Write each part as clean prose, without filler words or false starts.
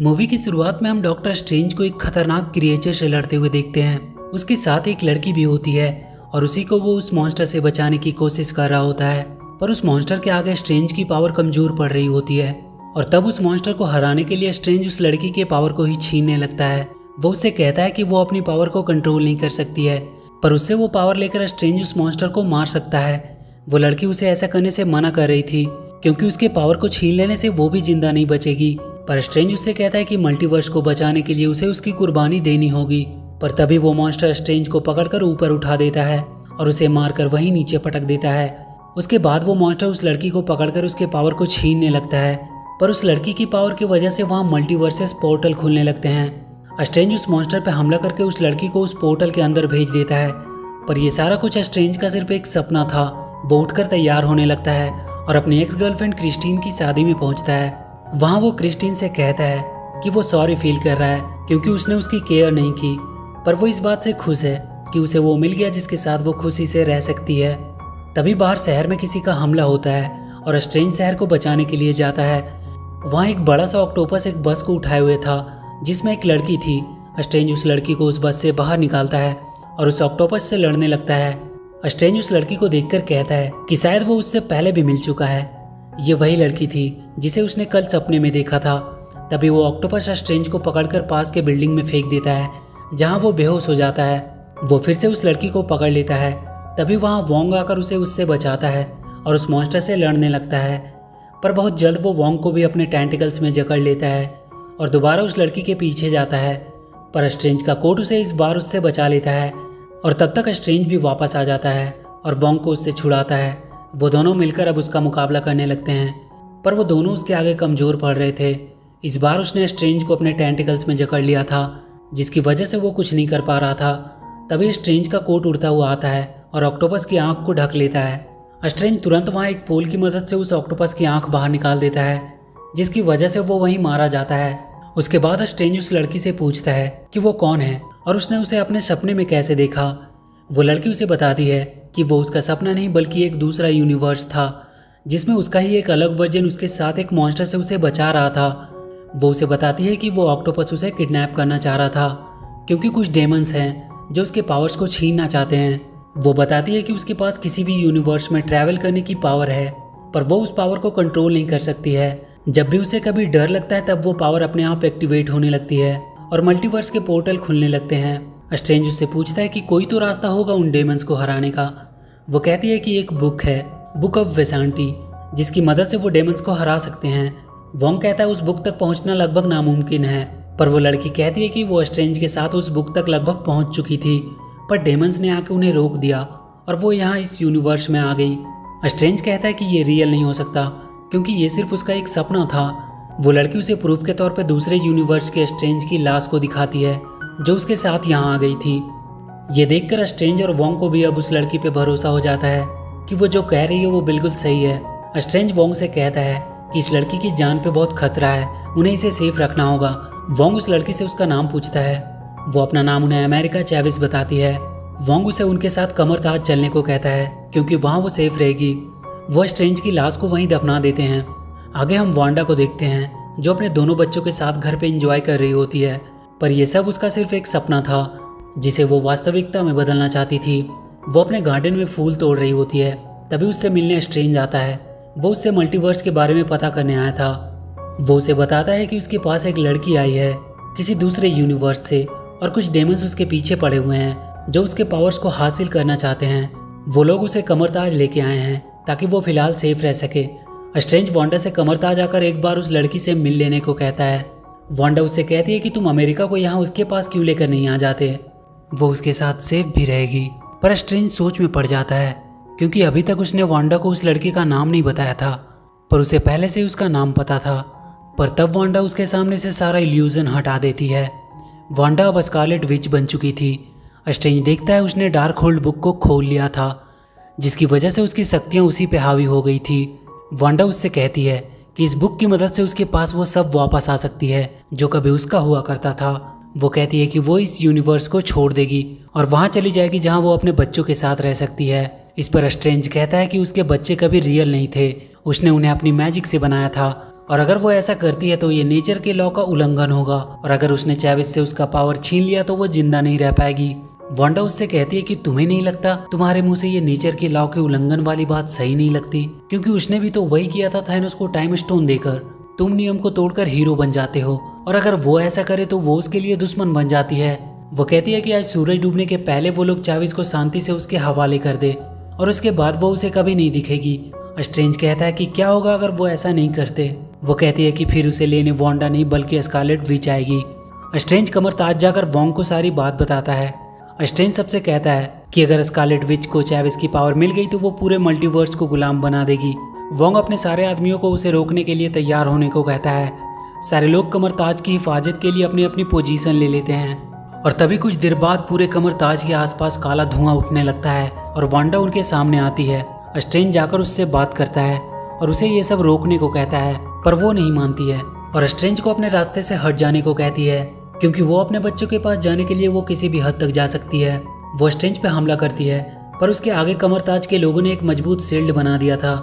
Movie की शुरुआत में हम डॉक्टर स्ट्रेंज को एक खतरनाक क्रिएचर से लड़ते हुए देखते हैं। उसके साथ एक लड़की भी होती है और उसी को वो उस मॉन्स्टर से बचाने की कोशिश कर रहा होता है, पर उस मॉन्स्टर के आगे स्ट्रेंज की पावर कमजोर पड़ रही होती है और तब उस मॉन्स्टर को हराने के लिए स्ट्रेंज उस लड़की के पावर को ही छीनने लगता है। वो उससे कहता है कि वो अपनी पावर को कंट्रोल नहीं कर सकती है, पर उससे वो पावर लेकर स्ट्रेंज उस मॉन्स्टर को मार सकता है। वो लड़की उसे ऐसा करने से मना कर रही थी क्योंकि उसके पावर को छीन लेने से वो भी जिंदा नहीं बचेगी, पर स्ट्रेंज उससे कहता है कि मल्टीवर्स को बचाने के लिए उसे उसकी कुर्बानी देनी होगी। पर तभी वो मॉन्स्टर स्ट्रेंज को पकड़कर ऊपर उठा देता है और उसे मारकर वहीं नीचे पटक देता है। उसके बाद वो मॉन्स्टर उस लड़की को पकड़कर उसके पावर को छीनने लगता है, पर उस लड़की की पावर की वजह से वहाँ मल्टीवर्सेस पोर्टल खुलने लगते हैं। स्ट्रेंज उस मॉन्स्टर पर हमला करके उस लड़की को उस पोर्टल के अंदर भेज देता है, पर यह सारा कुछ स्ट्रेंज का सिर्फ एक सपना था। वो उठकर तैयार होने लगता है और अपनी एक्स गर्लफ्रेंड क्रिस्टीन की शादी में पहुंचता है। वहाँ वो क्रिस्टीन से कहता है कि वो सॉरी फील कर रहा है क्योंकि उसने उसकी केयर नहीं की, पर वो इस बात से खुश है कि उसे वो मिल गया जिसके साथ वो खुशी से रह सकती है। तभी बाहर शहर में किसी का हमला होता है और स्ट्रेंज शहर को बचाने के लिए जाता है। वहाँ एक बड़ा सा ऑक्टोपस एक बस को उठाए हुए था जिसमें एक लड़की थी। स्ट्रेंज उस लड़की को उस बस से बाहर निकालता है और उस ऑक्टोपस से लड़ने लगता है। स्ट्रेंज उस लड़की को देखकर कहता है कि शायद वो उससे पहले भी मिल चुका है। ये वही लड़की थी जिसे उसने कल सपने में देखा था। तभी वो ऑक्टोपस स्ट्रेंज को पकड़कर पास के बिल्डिंग में फेंक देता है जहाँ वो बेहोश हो जाता है। वो फिर से उस लड़की को पकड़ लेता है। तभी वहाँ वोंग आकर उसे उससे बचाता है और उस मॉन्स्टर से लड़ने लगता है, पर बहुत जल्द वो वोंग को भी अपने टेंटिकल्स में जकड़ लेता है और दोबारा उस लड़की के पीछे जाता है, पर स्ट्रेंज का कोट उसे इस बार उससे बचा लेता है और तब तक स्ट्रेंज भी वापस आ जाता है और वोंग को उससे छुड़ाता है। वो दोनों मिलकर अब उसका मुकाबला करने लगते हैं, पर वो दोनों उसके आगे कमज़ोर पड़ रहे थे। इस बार उसने स्ट्रेंज को अपने टेंटिकल्स में जकड़ लिया था जिसकी वजह से वो कुछ नहीं कर पा रहा था। तभी स्ट्रेंज का कोट उड़ता हुआ आता है और ऑक्टोपस की आंख को ढक लेता है। स्ट्रेंज तुरंत वहाँ एक पोल की मदद से उस ऑक्टोपस की आंख बाहर निकाल देता है जिसकी वजह से वो वहीं मारा जाता है। उसके बाद स्ट्रेंज उस लड़की से पूछता है कि वो कौन है और उसने उसे अपने सपने में कैसे देखा। वो लड़की उसे बताती है कि वो उसका सपना नहीं बल्कि एक दूसरा यूनिवर्स था जिसमें उसका ही एक अलग वर्जन उसके साथ एक मॉन्स्टर से उसे बचा रहा था। वो उसे बताती है कि वो ऑक्टोपस उसे किडनैप करना चाह रहा था क्योंकि कुछ डेमंस हैं जो उसके पावर्स को छीनना चाहते हैं। वो बताती है कि उसके पास किसी भी यूनिवर्स में ट्रैवल करने की पावर है, पर वो उस पावर को कंट्रोल नहीं कर सकती है। जब भी उसे कभी डर लगता है तब वो पावर अपने आप एक्टिवेट होने लगती है और मल्टीवर्स के पोर्टल खुलने लगते हैं। स्ट्रेंज उससे पूछता है कि कोई तो रास्ता होगा उन डेमंस को हराने का। वो कहती है कि एक बुक है, बुक ऑफ वेसांटी, जिसकी मदद से वो डेमंस को हरा सकते हैं। वोंग कहता है उस बुक तक पहुंचना लगभग नामुमकिन है, पर वो लड़की कहती है कि वो स्ट्रेंज के साथ उस बुक तक लगभग पहुंच चुकी थी, पर डेमंस ने आके उन्हें रोक दिया और वो यहाँ इस यूनिवर्स में आ गई। स्ट्रेंज कहता है कि ये रियल नहीं हो सकता क्योंकि ये सिर्फ उसका एक सपना था। वो लड़की उसे प्रूफ के तौर पे दूसरे यूनिवर्स के स्ट्रेंज की लाश को दिखाती है जो उसके साथ यहाँ आ गई थी। ये देखकर स्ट्रेंज और वोंग को भी अब उस लड़की पे भरोसा हो जाता है कि वो जो कह रही है वो बिल्कुल सही है। स्ट्रेंज वोंग से कहता है कि इस लड़की की जान पे बहुत खतरा है, उन्हें इसे सेफ रखना होगा। वोंग उस लड़की से उसका नाम पूछता है। वो अपना नाम उन्हें अमेरिका चैविस बताती है। वोंग उसे उनके साथ कमरताज चलने को कहता है क्योंकि वहाँ वो सेफ रहेगी। वो स्ट्रेंज की लाश को वहीं दफना देते हैं। आगे हम वांडा को देखते हैं जो अपने दोनों बच्चों के साथ घर पे एंजॉय कर रही होती है, पर यह सब उसका सिर्फ एक सपना था जिसे वो वास्तविकता में बदलना चाहती थी। वो अपने गार्डन में फूल तोड़ रही होती है, तभी उससे मिलने स्ट्रेंज आता है। वो उससे मल्टीवर्स के बारे में पता करने आया था। वो उसे बताता है कि उसके पास एक लड़की आई है किसी दूसरे यूनिवर्स से और कुछ डेमंस उसके पीछे पड़े हुए हैं जो उसके पावर्स को हासिल करना चाहते हैं। वो लोग उसे कमरताज लेके आए हैं ताकि वो फिलहाल सेफ रह सके। स्ट्रेंज वांडा से कमरताज आकर एक बार उस लड़की से मिल लेने को कहता है। वांडा उससे कहती है कि तुम अमेरिका को यहाँ उसके पास क्यों लेकर नहीं आ जाते, वो उसके साथ सेफ भी रहेगी। पर स्ट्रेंज सोच में पड़ जाता है क्योंकि अभी तक उसने वांडा को उस लड़की का नाम नहीं बताया था, पर उसे पहले से ही उसका नाम पता था। पर तब वांडा उसके सामने से सारा इल्यूजन हटा देती है। वांडा अब स्कारलेट विच बन चुकी थी। स्ट्रेंज देखता है उसने डार्क होल्ड बुक को खोल लिया था जिसकी वजह से उसकी शक्तियाँ उसी पे हावी हो गई थी। वांडा उससे कहती है कि इस बुक की मदद से उसके पास वो सब वापस आ सकती है जो कभी उसका हुआ करता था। वो कहती है कि वो इस यूनिवर्स को छोड़ देगी और वहाँ चली जाएगी जहाँ वो अपने बच्चों के साथ रह सकती है। इस पर स्ट्रेंज कहता है कि उसके बच्चे कभी रियल नहीं थे, उसने उन्हें अपनी मैजिक से बनाया था और अगर वो ऐसा करती है तो ये नेचर के लॉ का उल्लंघन होगा, और अगर उसने चैविस से उसका पावर छीन लिया तो वो जिंदा नहीं रह पाएगी। वांडा उससे कहती है कि तुम्हें नहीं लगता तुम्हारे मुंह से ये नेचर के लॉ के उल्लंघन वाली बात सही नहीं लगती, क्योंकि उसने भी तो वही किया था थैनोस को टाइम स्टोन देकर। तुम नियम को तोड़कर हीरो बन जाते हो, और अगर वो ऐसा करे तो वो उसके लिए दुश्मन बन जाती है। वो कहती है कि आज सूरज डूबने के पहले वो लोग चैविस को शांति से उसके हवाले कर दे, और उसके बाद वो उसे कभी नहीं दिखेगी। स्ट्रेंज कहता है कि क्या होगा अगर वो ऐसा नहीं करते। वो कहती है कि फिर उसे लेने वांडा नहीं बल्कि स्कारलेट विच आएगी। स्ट्रेंज कमर ताज जाकर वोंग को सारी बात बताता है। स्ट्रेंज सबसे कहता है कि अगर स्कारलेट विच को चैविस की पावर मिल गई तो वो पूरे मल्टीवर्स को गुलाम बना देगी। वोंग अपने सारे आदमियों को उसे रोकने के लिए तैयार होने को कहता है। सारे लोग कमर ताज की हिफाजत के लिए अपनी अपनी पोजीशन ले लेते हैं, और तभी कुछ देर बाद पूरे कमर ताज के आसपास काला धुआं उठने लगता है और वांडा उनके सामने आती है। स्ट्रेंज जाकर उससे बात करता है और उसे ये सब रोकने को कहता है, पर वो नहीं मानती है और स्ट्रेंज को अपने रास्ते से हट जाने को कहती है, क्योंकि वो अपने बच्चों के पास जाने के लिए वो किसी भी हद तक जा सकती है। वो स्ट्रेंज पे हमला करती है, पर उसके आगे कमरताज के लोगों ने एक मजबूत शील्ड बना दिया था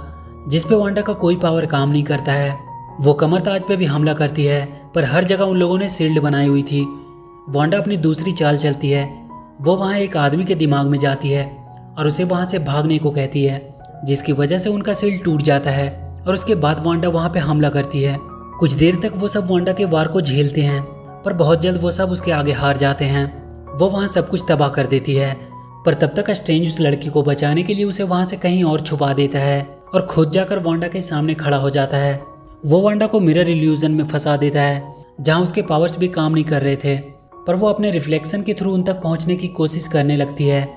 जिसपे वांडा का कोई पावर काम नहीं करता है। वो कमरताज पे भी हमला करती है, पर हर जगह उन लोगों ने शील्ड बनाई हुई थी। वांडा अपनी दूसरी चाल चलती है। वो वहाँ एक आदमी के दिमाग में जाती है और उसे वहाँ से भागने को कहती है, जिसकी वजह से उनका शील्ड टूट जाता है, और उसके बाद वांडा वहाँ पे हमला करती है। कुछ देर तक वो सब वांडा के वार को झेलते हैं, पर बहुत जल्द वो सब उसके आगे हार जाते हैं। वो वहाँ सब कुछ तबाह कर देती है, पर तब तक स्ट्रेंज उस लड़की को बचाने के लिए उसे वहाँ से कहीं और छुपा देता है और खुद जाकर वांडा के सामने खड़ा हो जाता है। वो वांडा को मिरर इल्यूजन में फंसा देता है, जहाँ उसके पावर्स भी काम नहीं कर रहे थे, पर वो अपने रिफ्लेक्शन के थ्रू उन तक पहुँचने की कोशिश करने लगती है।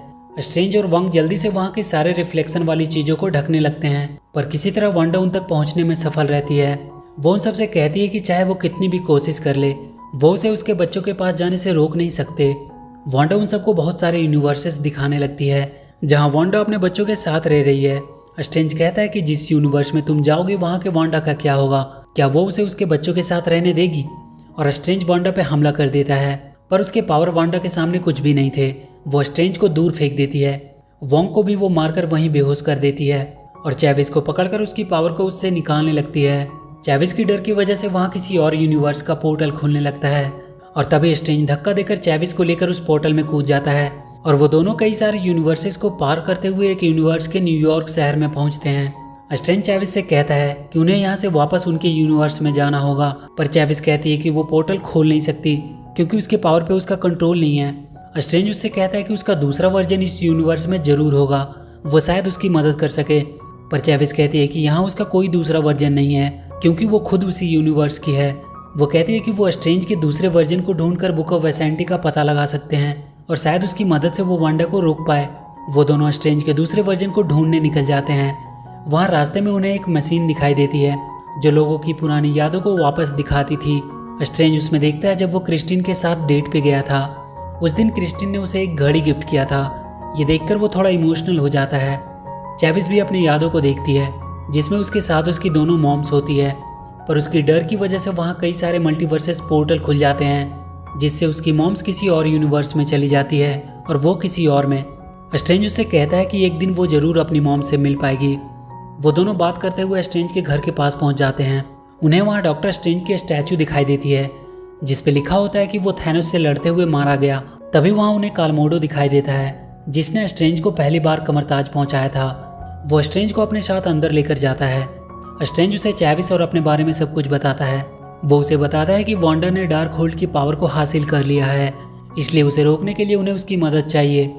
स्ट्रेंज और वंग जल्दी से वहाँ के सारे रिफ्लेक्शन वाली चीज़ों को ढकने लगते हैं, पर किसी तरह वांडा उन तक पहुँचने में सफल रहती है। वो उन सबसे कहती है कि चाहे वो कितनी भी कोशिश कर ले, वो उसे उसके बच्चों के पास जाने से रोक नहीं सकते। वांडा उन सबको बहुत सारे यूनिवर्सेस दिखाने लगती है जहाँ वांडा अपने बच्चों के साथ रह रही है। स्ट्रेंज कहता है कि जिस यूनिवर्स में तुम जाओगे वहाँ के वांडा का क्या होगा, क्या वो उसे उसके बच्चों के साथ रहने देगी? और स्ट्रेंज वांडा पे हमला कर देता है, पर उसके पावर वांडा के सामने कुछ भी नहीं थे। वो स्ट्रेंज को दूर फेंक देती है। वोंग को भी वो मारकर वहीं बेहोश कर देती है और चैविस को पकड़कर उसकी पावर को उससे निकालने लगती है। चैविस की डर की वजह से वहाँ किसी और यूनिवर्स का पोर्टल खुलने लगता है, और तभी स्ट्रेंज धक्का देकर चैविस को लेकर उस पोर्टल में कूद जाता है, और वो दोनों कई सारे यूनिवर्सेस को पार करते हुए एक यूनिवर्स के न्यूयॉर्क शहर में पहुंचते हैं। स्ट्रेंज चैविस से कहता है कि उन्हें यहाँ से वापस उनके यूनिवर्स में जाना होगा, पर चैविस कहती है कि वो पोर्टल खोल नहीं सकती क्योंकि उसके पावर पे उसका कंट्रोल नहीं है। स्ट्रेंज उससे कहता है कि उसका दूसरा वर्जन इस यूनिवर्स में जरूर होगा, वो शायद उसकी मदद कर सके, पर चैविस कहती है कि यहाँ उसका कोई दूसरा वर्जन नहीं है क्योंकि वो खुद उसी यूनिवर्स की है। वो कहती है कि वो स्ट्रेंज के दूसरे वर्जन को ढूंढकर बुक ऑफ वेसेंटी का पता लगा सकते हैं और शायद उसकी मदद से वो वांडा को रोक पाए। वो दोनों स्ट्रेंज के दूसरे वर्जन को ढूंढने निकल जाते हैं। वहाँ रास्ते में उन्हें एक मशीन दिखाई देती है जो लोगों की पुरानी यादों को वापस दिखाती थी। स्ट्रेंज उसमें देखता है जब वो क्रिस्टिन के साथ डेट पे गया था। उस दिन क्रिस्टिन ने उसे एक घड़ी गिफ्ट किया था। ये देखकर वो थोड़ा इमोशनल हो जाता है। चैविस भी अपनी यादों को देखती है जिसमें उसके साथ उसकी दोनों मॉम्स होती है, पर उसकी डर की वजह से वहाँ कई सारे मल्टीवर्सेस पोर्टल खुल जाते हैं जिससे उसकी मॉम्स किसी और यूनिवर्स में चली जाती है और वो किसी और में। स्ट्रेंज उससे कहता है कि एक दिन वो जरूर अपनी मॉम से मिल पाएगी। वो दोनों बात करते हुए स्ट्रेंज के घर के पास पहुँच जाते हैं। उन्हें वहाँ डॉक्टर स्ट्रेंज की स्टैचू दिखाई देती है जिसपे लिखा होता है कि वो थैनोस से लड़ते हुए मारा गया। तभी वहाँ उन्हें कालमोडो दिखाई देता है जिसने स्ट्रेंज को पहली बार कमरताज पहुँचाया था। वो स्ट्रेंज को अपने साथ अंदर लेकर जाता है। स्ट्रेंज उसे चैविस और अपने बारे में सब कुछ बताता है। वो उसे बताता है कि वांडा ने डार्क होल्ड की पावर को हासिल कर लिया है, इसलिए उसे रोकने के लिए उन्हें उसकी मदद चाहिए।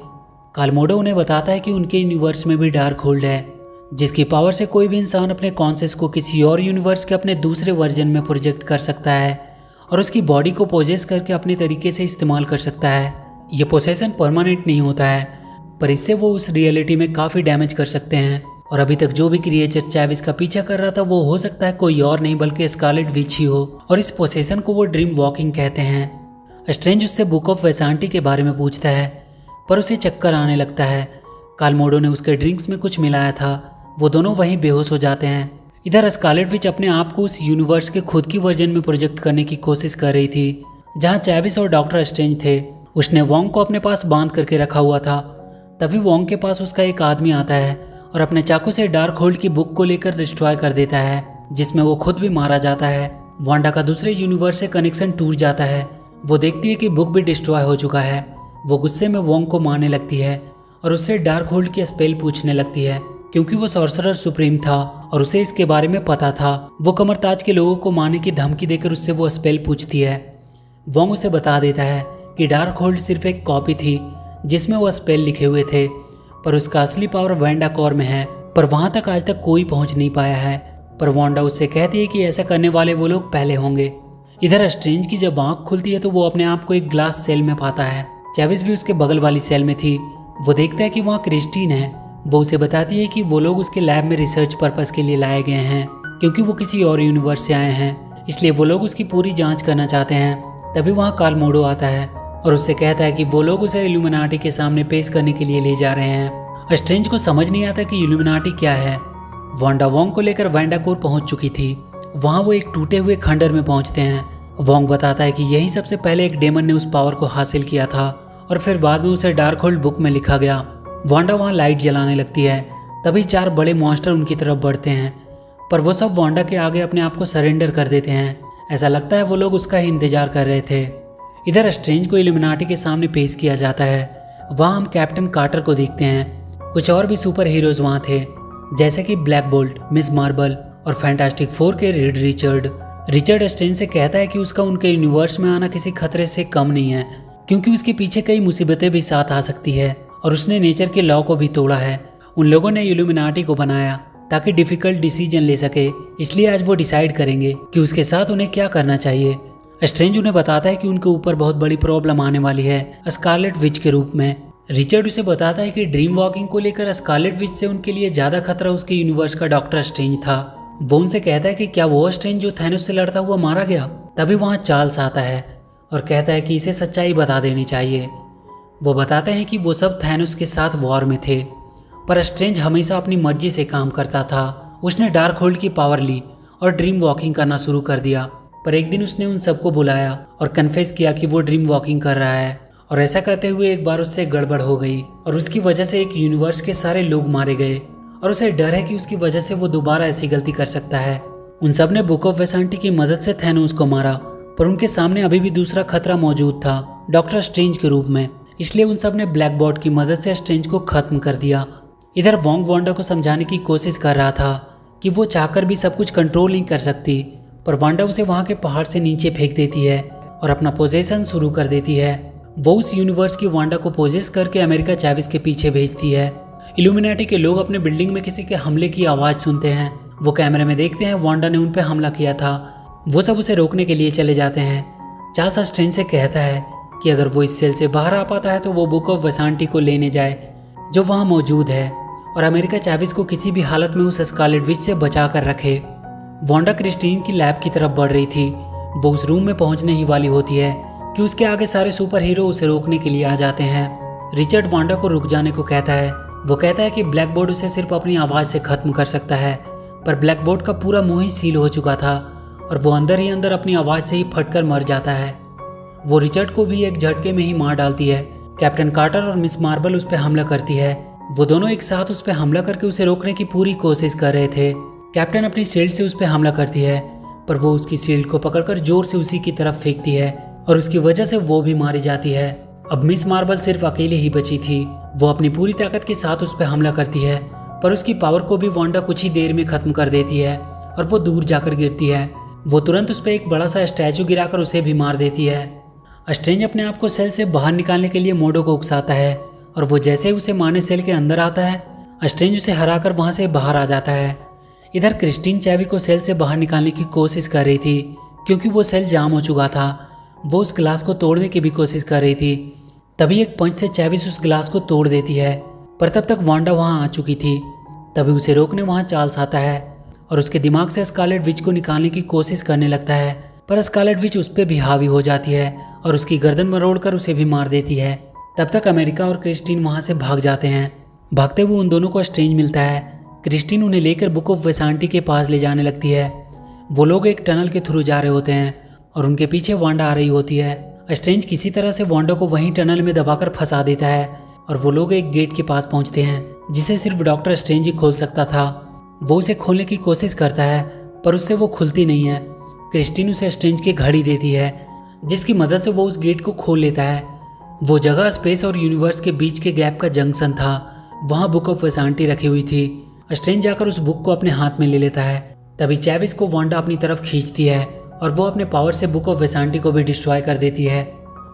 कालमोडो उन्हें बताता है कि उनके यूनिवर्स में भी डार्क होल्ड है जिसकी पावर से कोई भी इंसान अपने कॉन्शियस को किसी और यूनिवर्स के अपने दूसरे वर्जन में प्रोजेक्ट कर सकता है और उसकी बॉडी को पोजेस करके अपने तरीके से इस्तेमाल कर सकता है। ये पोसेशन परमानेंट नहीं होता है, पर इससे वो उस रियलिटी में काफ़ी डैमेज कर सकते हैं। और अभी तक जो भी क्रिएचर चैविस का पीछा कर रहा था वो हो सकता है कोई और नहीं बल्कि स्कारलेट विच ही हो, और इस पोसेशन को वो ड्रीम वॉकिंग कहते हैं। स्ट्रेंज उससे बुक ऑफ वेसांटी के बारे में पूछता है, पर उसे चक्कर आने लगता है। कालमोडो ने उसके ड्रिंक्स में कुछ मिलाया था। वो दोनों वहीं बेहोश हो जाते हैं। इधर स्कारलेट विच अपने आप को उस यूनिवर्स के खुद की वर्जन में प्रोजेक्ट करने की कोशिश कर रही थी जहाँ चैविस और डॉक्टर स्ट्रेंज थे। उसने वोंग को अपने पास बांध करके रखा हुआ था। तभी वोंग के पास उसका एक आदमी आता है और अपने चाकू से डार्क होल्ड की बुक को लेकर डिस्ट्रॉय कर देता है। जिसमें वो खुद भी मारा जाता है। वांडा का दूसरे यूनिवर्स से कनेक्शन टूट जाता है। वो देखती है कि बुक भी डिस्ट्रॉय हो चुका है। वो गुस्से में वोंग को मारने लगती है और उससे डार्क होल्ड की स्पेल पूछने लगती है, क्योंकि वो सॉर्सरर सुप्रीम था और उसे इसके बारे में पता था। वो कमरताज के लोगों को मारने की धमकी देकर उससे वो स्पेल पूछती है। वोंग उसे बता देता है कि डार्क होल्ड सिर्फ एक कॉपी थी जिसमें वो स्पेल लिखे हुए थे, पर उसका असली पावर वांडा कोर में है, पर वहाँ तक आज तक कोई पहुँच नहीं पाया है। पर वांडा उससे कहती है कि ऐसा करने वाले वो लोग पहले होंगे। इधर स्ट्रेंज की जब आँख खुलती है तो वो अपने आप को एक ग्लास सेल में पाता है। चेविस भी उसके बगल वाली सेल में थी। वो देखता है कि वहाँ क्रिस्टीन है। वो उसे बताती है कि वो लोग उसके लैब में रिसर्च पर्पस के लिए लाए गए हैं, क्योंकि वो किसी और यूनिवर्स से आए हैं, इसलिए वो लोग उसकी पूरी जांच करना चाहते हैं। तभी वहाँ कार्ल मोडो आता है और उससे कहता है कि वो लोग उसे इल्यूमिनाटी के सामने पेश करने के लिए ले जा रहे हैं। स्ट्रेंज को समझ नहीं आता कि इल्यूमिनाटी क्या है। वांडा वोंग को लेकर वांडा कोर पहुंच चुकी थी। वहाँ वो एक टूटे हुए खंडर में पहुंचते हैं। वोंग बताता है कि यही सबसे पहले एक डेमन ने उस पावर को हासिल किया था और फिर बाद में उसे डार्क होल्ड बुक में लिखा गया। वांडा वहाँ लाइट जलाने लगती है। तभी 4 बड़े मॉन्स्टर उनकी तरफ बढ़ते हैं, पर वो सब वांडा के आगे अपने आप को सरेंडर कर देते हैं। ऐसा लगता है वो लोग उसका ही इंतजार कर रहे थे। इधर स्ट्रेंज को इल्यूमिनाटी के सामने पेश किया जाता है। वहाँ हम कैप्टन कार्टर को देखते हैं। कुछ और भी सुपर हीरोज वहाँ थे, जैसे कि ब्लैक बोल्ट, मिस मार्बल और फैंटास्टिक 4 के रीड रिचर्ड। रिचर्ड स्ट्रेंज से कहता है कि उसका उनके यूनिवर्स में आना किसी खतरे से कम नहीं है, क्योंकि उसके पीछे कई मुसीबतें भी साथ आ सकती है और उसने नेचर के लॉ को भी तोड़ा है। उन लोगों ने इल्यूमिनाटी को बनाया ताकि डिफिकल्ट डिसीजन ले सके, इसलिए आज वो डिसाइड करेंगे कि उसके साथ उन्हें क्या करना चाहिए। स्ट्रेंज उन्हें बताता है कि उनके ऊपर बहुत बड़ी प्रॉब्लम आने वाली है, स्कारलेट विच के रूप में। रिचर्ड उसे बताता है कि ड्रीम वॉकिंग को लेकर स्कारलेट विच से उनके लिए ज़्यादा खतरा उसके यूनिवर्स का डॉक्टर स्ट्रेंज था। वो उनसे कहता है कि क्या वो स्ट्रेंज जो थैनोस से लड़ता हुआ मारा गया। तभी वहाँ चार्ल्स आता है और कहता है कि इसे सच्चाई बता देनी चाहिए। वो बताते हैं कि वो सब थैनोस के साथ वॉर में थे, पर स्ट्रेंज हमेशा अपनी मर्जी से काम करता था। उसने डार्क होल्ड की पावर ली और ड्रीम वॉकिंग करना शुरू कर दिया, पर एक दिन उसने उन सबको बुलाया और कन्फेस किया कि वो ड्रीम वॉकिंग कर रहा है। और ऐसा करते हुए एक बार उससे गड़बड़ हो गई और उसकी वजह से एक यूनिवर्स के सारे लोग मारे गए और उसे डर है कि उसकी वजह से वो दोबारा ऐसी गलती कर सकता है। उन सब ने बुक ऑफ वेसांटी की मदद से थैनोस को मारा, पर उनके सामने अभी भी दूसरा खतरा मौजूद था, डॉक्टर स्ट्रेंज के रूप में। इसलिए उन सब ने ब्लैक बॉट की मदद से स्ट्रेंज को खत्म कर दिया। इधर वोंग वांडा को समझाने की कोशिश कर रहा था कि वो चाहकर भी सब कुछ कंट्रोल नहीं कर सकती, पर वांडा उसे वहाँ के पहाड़ से नीचे फेंक देती है और अपना पोजेशन शुरू कर देती है। वो उस यूनिवर्स की वांडा को पोजेस करके अमेरिका चेविस के पीछे भेजती है। इल्यूमिनाटी के लोग अपने बिल्डिंग में किसी के हमले की आवाज़ सुनते हैं। वो कैमरे में देखते हैं वांडा ने उन पर हमला किया था। वो सब उसे रोकने के लिए चले जाते हैं। चार्ल्स स्ट्रेंज से कहता है कि अगर वो इस सेल से बाहर आ पाता है तो वो बुक ऑफ वेसांटी को लेने जाए जो वहाँ मौजूद है, और अमेरिका चेविस को किसी भी हालत में उस स्कारलेट विच से बचा कर रखे। वांडा क्रिस्टीन की लैब की तरफ बढ़ रही थी। वो उस रूम में पहुंचने ही वाली होती है कि उसके आगे सारे सुपर हीरो उसे रोकने के लिए आ जाते हैं। रिचर्ड वांडा को रुक जाने को कहता है। वो कहता है कि ब्लैक बोर्ड उसे सिर्फ अपनी आवाज़ से ख़त्म कर सकता है, पर ब्लैक बोर्ड का पूरा मुंह ही सील हो चुका था और वो अंदर ही अंदर अपनी आवाज़ से ही फटकर मर जाता है। वो रिचर्ड को भी एक झटके में ही मार डालती है। कैप्टन कार्टर और मिस मार्बल उस पर हमला करती है। वो दोनों एक साथ उस पर हमला करके उसे रोकने की पूरी कोशिश कर रहे थे। कैप्टन अपनी शील्ड से उस पर हमला करती है, पर वो उसकी शील्ड को पकड़कर जोर से उसी की तरफ फेंकती है और उसकी वजह से वो भी मारी जाती है। अब मिस मार्बल सिर्फ अकेले ही बची थी। वो अपनी पूरी ताकत के साथ उस पर हमला करती है, पर उसकी पावर को भी वांडा कुछ ही देर में खत्म कर देती है और वो दूर जाकर गिरती है। वो तुरंत उस पर एक बड़ा सा स्टैचू गिराकर उसे भी मार देती है। स्ट्रेंज अपने आप को सेल से बाहर निकालने के लिए मोडो को उकसाता है और वो जैसे ही उसे मारने सेल के अंदर आता है, स्ट्रेंज उसे हराकर वहाँ से बाहर आ जाता है। इधर क्रिस्टीन चेवी को सेल से बाहर निकालने की कोशिश कर रही थी, क्योंकि वो सेल जाम हो चुका था। वो उस ग्लास को तोड़ने की भी कोशिश कर रही थी। तभी एक पंच से चेविस उस ग्लास को तोड़ देती है, पर तब तक वांडा वहाँ आ चुकी थी। तभी उसे रोकने वहाँ चार्ल्स आता है और उसके दिमाग से स्कारलेट विच को निकालने की कोशिश करने लगता है, पर स्कारलेट विच उस पर भी हावी हो जाती है और उसकी गर्दन मरोड़कर उसे भी मार देती है। तब तक अमेरिका और क्रिस्टीन वहाँ से भाग जाते हैं। भागते हुए उन दोनों को स्ट्रेंज मिलता है। क्रिस्टीन उन्हें लेकर बुक ऑफ वेसांटी के पास ले जाने लगती है। वो लोग एक टनल के थ्रू जा रहे होते हैं और उनके पीछे वांडा आ रही होती है। स्ट्रेंज किसी तरह से वांडा को वहीं टनल में दबाकर फंसा देता है और वो लोग एक गेट के पास पहुंचते हैं जिसे सिर्फ डॉक्टर स्ट्रेंज ही खोल सकता था। वो उसे खोलने की कोशिश करता है, पर उससे वो खुलती नहीं है। क्रिस्टीन उसे स्ट्रेंज की घड़ी देती है जिसकी मदद से वो उस गेट को खोल लेता है। वो जगह स्पेस और यूनिवर्स के बीच के गैप का जंक्शन था। वहाँ बुक ऑफ वेसांटी रखी हुई थी। स्ट्रेंज जाकर उस बुक को अपने हाथ में ले लेता है। तभी चैविस को वांडा अपनी तरफ खींचती है और वो अपने पावर से बुक ऑफ वेसांटी को भी डिस्ट्रॉय कर देती है।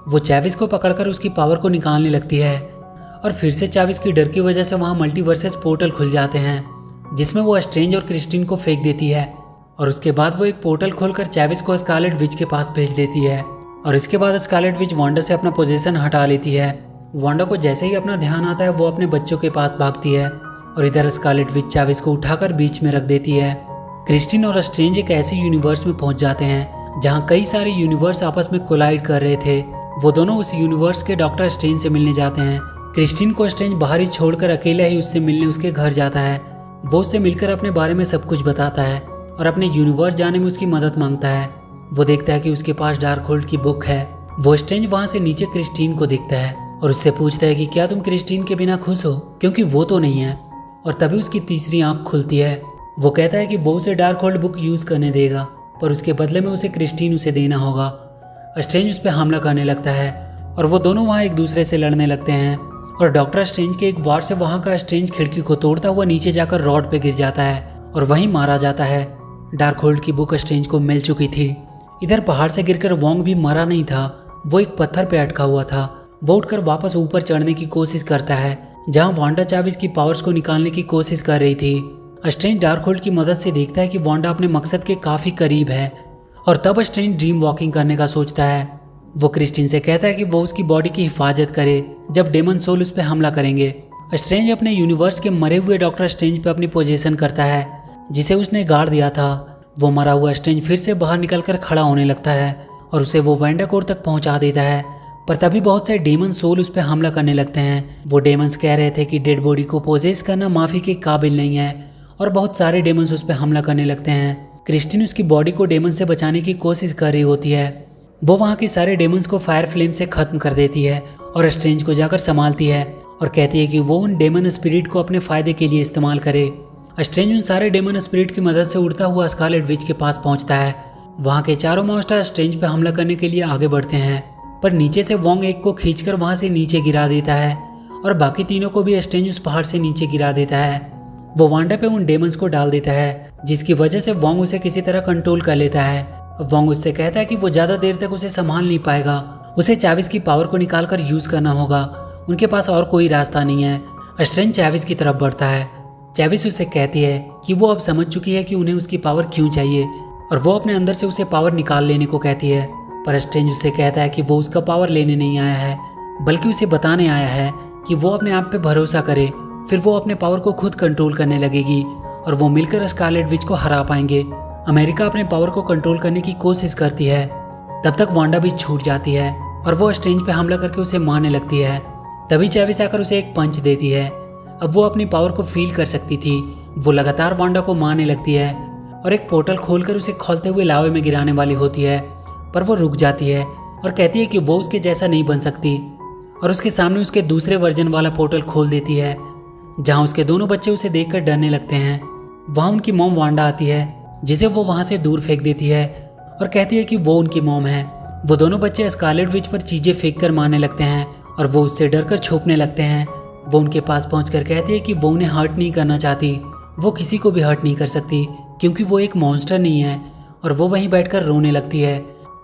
वो चैविस को पकड़कर उसकी पावर को निकालने लगती है और फिर से चैविस की डर की वजह से वहाँ मल्टीवर्सेस पोर्टल खुल जाते हैं जिसमें वो स्ट्रेंज और क्रिस्टीन को फेंक देती है और उसके बाद वो एक पोर्टल खोलकर चैविस को स्कारलेट विच के पास भेज देती है और इसके बाद स्कारलेट विच वांडा से अपना पोजीशन हटा लेती है। वांडा को जैसे ही अपना ध्यान आता है वो अपने बच्चों के पास भागती है और इधर स्कारलेट विच चैविस को उठाकर बीच में रख देती है। क्रिस्टीन और स्ट्रेंज एक ऐसे यूनिवर्स में पहुंच जाते हैं जहां कई सारे यूनिवर्स आपस में कोलाइड कर रहे थे। वो दोनों उस यूनिवर्स के डॉक्टर स्ट्रेंज से मिलने जाते हैं। क्रिस्टीन को स्ट्रेंज बाहर ही छोड़कर अकेला ही उससे मिलने उसके घर जाता है। वो उससे मिलकर अपने बारे में सब कुछ बताता है और अपने यूनिवर्स जाने में उसकी मदद मांगता है। वो देखता है कि उसके पास डार्कहोल्ड की बुक है। वो स्ट्रेंज वहाँ से नीचे क्रिस्टीन को देखता है और उससे पूछता है कि क्या तुम क्रिस्टीन के बिना खुश हो, क्योंकि वो तो नहीं है। और तभी उसकी तीसरी आंख खुलती है। वो कहता है कि वो उसे डार्कहोल्ड बुक यूज करने देगा पर उसके बदले में उसे क्रिस्टीन उसे देना होगा। स्ट्रेंज उस पर हमला करने लगता है और वो दोनों वहाँ एक दूसरे से लड़ने लगते हैं और डॉक्टर स्ट्रेंज के एक वार से वहाँ का स्ट्रेंज खिड़की को तोड़ता हुआ नीचे जाकर रॉड पे गिर जाता है और वहीं मारा जाता है। डार्कहोल्ड की बुक स्ट्रेंज को मिल चुकी थी। इधर पहाड़ से गिरकर वोंग भी मरा नहीं था, वो एक पत्थर पे अटका हुआ था। वो उठकर वापस ऊपर चढ़ने की कोशिश करता है जहाँ वांडा चैविस की पावर्स को निकालने की कोशिश कर रही थी। स्ट्रेंज डार्कहोल्ड की मदद से देखता है कि वांडा अपने मकसद के काफी करीब है और तब स्ट्रेंज ड्रीम वॉकिंग करने का सोचता है। वो क्रिस्टीन से कहता है कि वो उसकी बॉडी की हिफाजत करे जब डेमन सोल उस पर हमला करेंगे। स्ट्रेंज अपने यूनिवर्स के मरे हुए डॉक्टर स्ट्रेंज पे अपनी पोजीशन करता है जिसे उसने गाड़ दिया था। वो मरा हुआ स्ट्रेंज फिर से बाहर निकलकर खड़ा होने लगता है और उसे वो वेंडाकोर तक पहुंचा देता है। पर तभी बहुत से डेमन सोल उस पर हमला करने लगते हैं। वो डेमंस कह रहे थे कि डेड बॉडी को पोजेस करना माफी के काबिल नहीं है और बहुत सारे डेमंस उस पर हमला करने लगते हैं। क्रिस्टीन उसकी बॉडी को डेमन से बचाने की कोशिश कर रही होती है। वो वहाँ के सारे डेमंस को फायर फ्लेम से खत्म कर देती है और स्ट्रेंज को जाकर संभालती है और कहती है कि वो उन डेमन स्पिरिट को अपने फायदे के लिए इस्तेमाल करे। स्ट्रेंज उन सारे डेमन स्पिरिट की मदद से उड़ता हुआ स्कारलेट विच के पास पहुंचता है। वहाँ के चारों मॉन्स्टर स्ट्रेंज पे हमला करने के लिए आगे बढ़ते हैं पर नीचे से वोंग एक को खींचकर वहाँ से नीचे गिरा देता है और बाकी तीनों को भी स्ट्रेंज उस पहाड़ से नीचे गिरा देता है। वो वांडा पे उन डेमंस को डाल देता है जिसकी वजह से वोंग उसे किसी तरह कंट्रोल कर लेता है। वोंग उससे कहता है कि वो ज्यादा देर तक उसे संभाल नहीं पाएगा, उसे चैविस की पावर को निकालकर यूज करना होगा, उनके पास और कोई रास्ता नहीं है। स्ट्रेंज चैविस की तरफ बढ़ता है। चैविस उससे कहती है कि वो अब समझ चुकी है कि उन्हें उसकी पावर क्यों चाहिए और वो अपने अंदर से उसे पावर निकाल लेने को कहती है। पर स्ट्रेंज उससे कहता है कि वो उसका पावर लेने नहीं आया है बल्कि उसे बताने आया है कि वो अपने आप पे भरोसा करे, फिर वो अपने पावर को खुद कंट्रोल करने लगेगी और वो मिलकर स्कारलेट विच को हरा पाएंगे। अमेरिका अपने पावर को कंट्रोल करने की कोशिश करती है। तब तक वांडा भी छूट जाती है और वो स्ट्रेंज पे हमला करके उसे मारने लगती है। तभी चैविस आकर उसे एक पंच देती है। अब वो अपनी पावर को फील कर सकती थी। वो लगातार वांडा को मारने लगती है और एक पोर्टल खोलकर उसे खोलते हुए लावे में गिराने वाली होती है पर वो रुक जाती है और कहती है कि वो उसके जैसा नहीं बन सकती और उसके सामने उसके दूसरे वर्जन वाला पोर्टल खोल देती है जहाँ उसके दोनों बच्चे उसे देखकर डरने लगते हैं। वहाँ उनकी मॉम वांडा आती है जिसे वो वहाँ से दूर फेंक देती है और कहती है कि वो उनकी मॉम है। वो दोनों बच्चे स्कारलेट विच पर चीजें फेंक कर मारने लगते हैं और वो उससे डरकर छुपने लगते हैं। वो उनके पास पहुंचकर कहती है कि वो उन्हें हर्ट नहीं करना चाहती, वो किसी को भी हर्ट नहीं कर सकती क्योंकि वो एक मॉन्स्टर नहीं है और वो वहीं बैठकर रोने लगती है।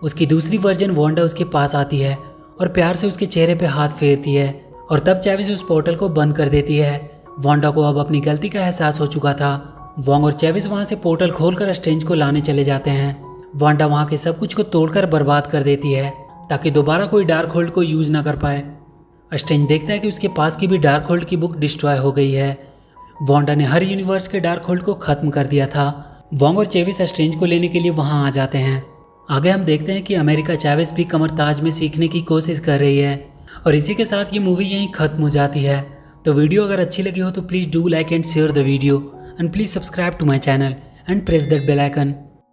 उसकी दूसरी वर्जन वांडा उसके पास आती है और प्यार से उसके चेहरे पे हाथ फेरती है और तब चैविस उस पोर्टल को बंद कर देती है। वांडा को अब अपनी गलती का एहसास हो चुका था। वोंग और चैविस वहाँ से पोर्टल खोलकर स्ट्रेंज को लाने चले जाते हैं। वांडा वहाँ के सब कुछ को तोड़कर बर्बाद कर देती है ताकि दोबारा कोई डार्कहोल्ड को यूज ना कर पाए। स्ट्रेंज देखता है कि उसके पास की भी डार्कहोल्ड की बुक डिस्ट्रॉय हो गई है। वांडा ने हर यूनिवर्स के डार्कहोल्ड को खत्म कर दिया था। वोंग और चैविस स्ट्रेंज को लेने के लिए वहाँ आ जाते हैं। आगे हम देखते हैं कि अमेरिका चैविस भी कमरताज में सीखने की कोशिश कर रही है और इसी के साथ ये मूवी यहीं खत्म हो जाती है। तो वीडियो अगर अच्छी लगी हो तो please do like and share the video and please subscribe to my channel and press that bell icon.